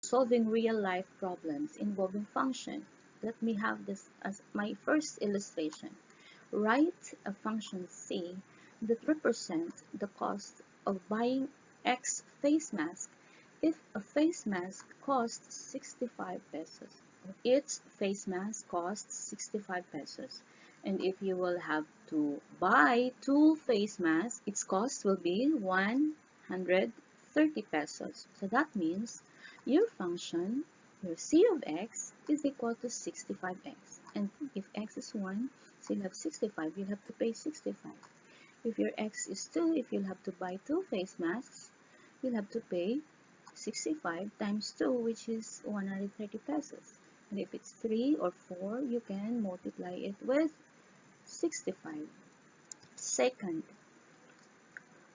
solving real-life problems involving function. Let me have this as my first illustration. Write a function C that represents the cost of buying X face mask if a face mask costs 65 pesos. Each face mask costs 65 pesos. And if you will have to buy two face masks, its cost will be 130 pesos. So that means your function, your C of x, is equal to 65x. And if x is 1, so you'll have 65, you'll have to pay 65. If your x is 2, if you'll have to buy two face masks, you'll have to pay 65 times 2, which is 130 pesos. And if it's 3 or 4, you can multiply it with 65. Second,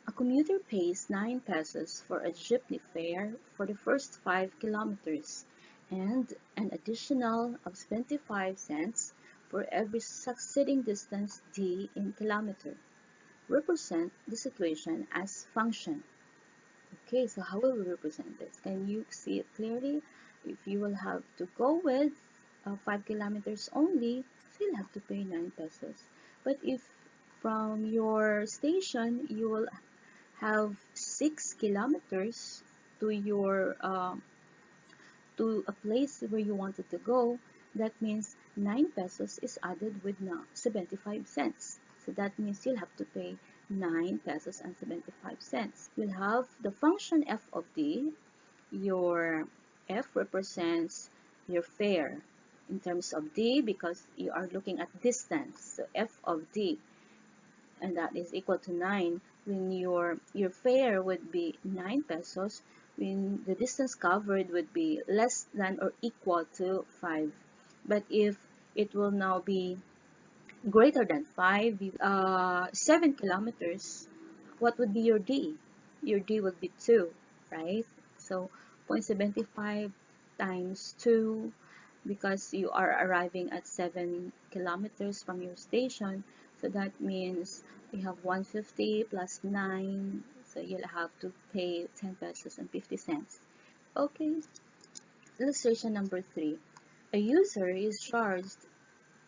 a commuter pays 9 pesos for a jeepney fare for the first 5 kilometers and an additional of 25 cents for every succeeding distance d in kilometer. Represent the situation as function. Okay, so how will we represent this? Can you see it clearly? If you will have to go with 5 kilometers only, so you'll have to pay 9 pesos. But if from your station you will have 6 kilometers to your to a place where you wanted to go, that means 9 pesos is added with now 75 cents. So that means you'll have to pay 9 pesos and 75 cents. You'll have the function f of d. Your f represents your fare in terms of d because you are looking at distance. So f of d, and that is equal to 9. When your fare would be 9 pesos, when the distance covered would be less than or equal to 5. But if it will now be greater than 5, 7 kilometers, what would be your d? Your d would be 2, right? So 0.75 times 2, because you are arriving at 7 kilometers from your station, so that means you have 150 plus 9, so you'll have to pay 10 pesos and 50 cents. Okay, illustration number 3. A user is charged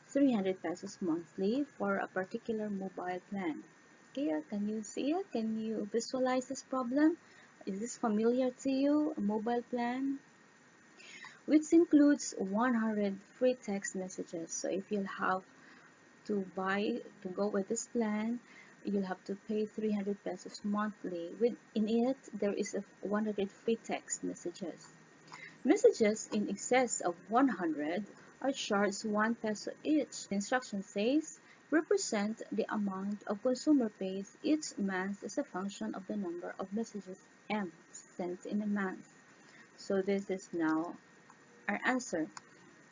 300 pesos monthly for a particular mobile plan. Okay, can you see it? Can you visualize this problem? Is this familiar to you? A mobile plan, which includes 100 free text messages. So if you'll have to go with this plan, you'll have to pay 300 pesos monthly. In it, there is 100 free text messages. Messages in excess of 100 are charged 1 peso each. The instruction says, represent the amount of consumer pays each month as a function of the number of messages M sent in a month. So this is now our answer.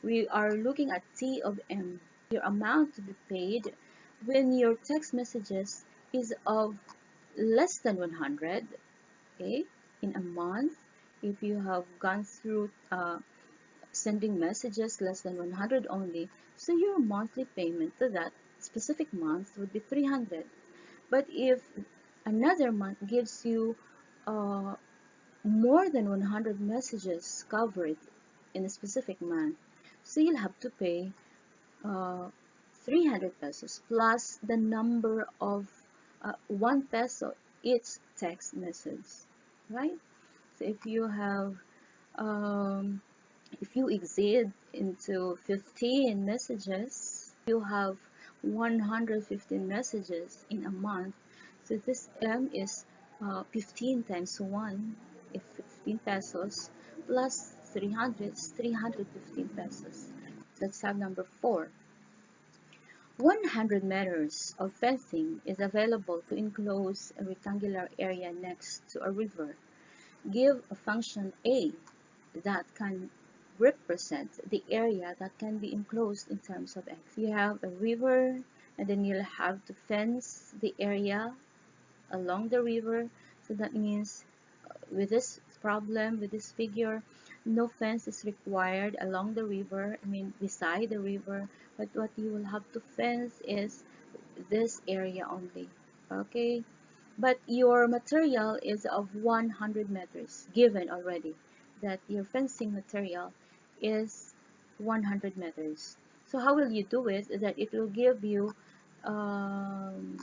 We are looking at T of M, your amount to be paid when your text messages is of less than 100, okay, in a month. If you have gone through sending messages less than 100 only, so your monthly payment to that specific month would be 300. But if another month gives you uh, more than 100 messages covered in a specific month, so you'll have to pay uh, 300 pesos plus the number of 1 peso each text message, right? So um, if you exceed into 15 messages, you have 115 messages in a month. So this M is 15 times 1 is 15 pesos plus 300 is 315 pesos. Let's have number 4. 100 meters of fencing is available to enclose a rectangular area next to a river. Give a function A that can represent the area that can be enclosed in terms of x. You have a river, and then you'll have to fence the area along the river. So that means with this problem, with this figure, no fence is required along the river, I mean beside the river, but what you will have to fence is this area only. Okay, but your material is of 100 meters given already. that your fencing material is 100 meters. So how will you do it? Is that it will give you um,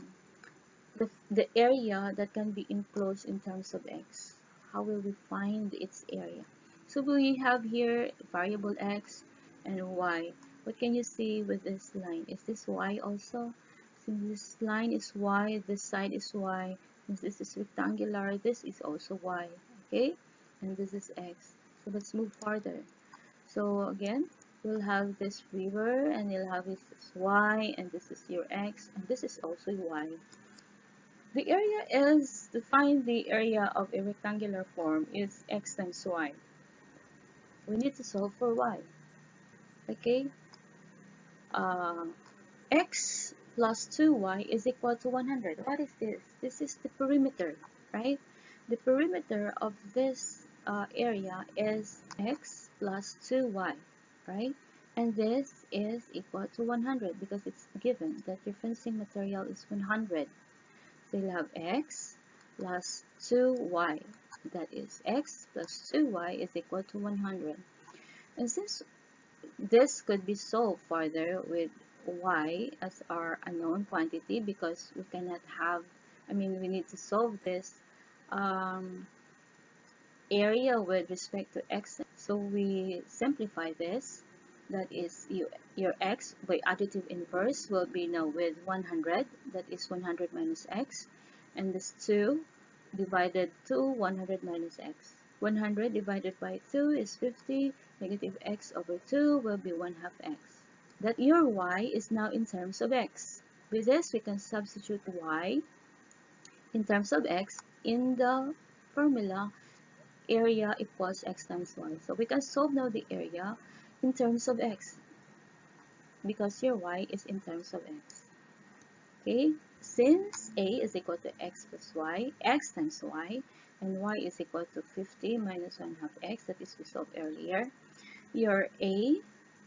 the area that can be enclosed in terms of x. How will we find its area? So we have here variable x and y. What can you see with this line? Is this y also? Since this line is y, this side is y. Since this is rectangular, this is also y. Okay? And this is x. So let's move farther. So again, we'll have this river and you'll have this y and this is your x and this is also y. The area is, to find the area of a rectangular form is x times y. We need to solve for y. Okay? Uh, x plus 2y is equal to 100. What is this? This is the perimeter, right? The perimeter of this area is x plus 2y, right? And this is equal to 100 because it's given that your fencing material is 100. So you'll have x plus 2y. That is x plus 2y is equal to 100. And since this could be solved further with y as our unknown quantity because we cannot have, we need to solve this um, area with respect to x. So we simplify this. That is your x by additive inverse will be now with 100. That is 100 minus x. And this 2 divided to 100 minus x. 100 divided by 2 is 50. Negative x over 2 will be 1 half x. That your y is now in terms of x. With this, we can substitute y in terms of x in the formula area equals x times y. So we can solve now the area in terms of x because your y is in terms of x. Okay, since a is equal to x plus y, x times y, and y is equal to 50 minus 1 half x, that is we solved earlier, your a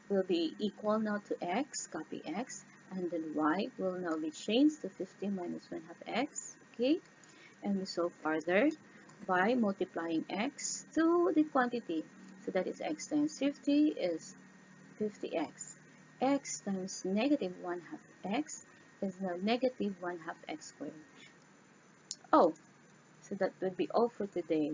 will be equal now to x, copy x, and then y will now be changed to 50 minus 1 half x, okay? And we solve further by multiplying x to the quantity. So that is x times 50 is 50x. X times negative 1 half x is now negative 1 half x squared. Oh, so that would be all for today.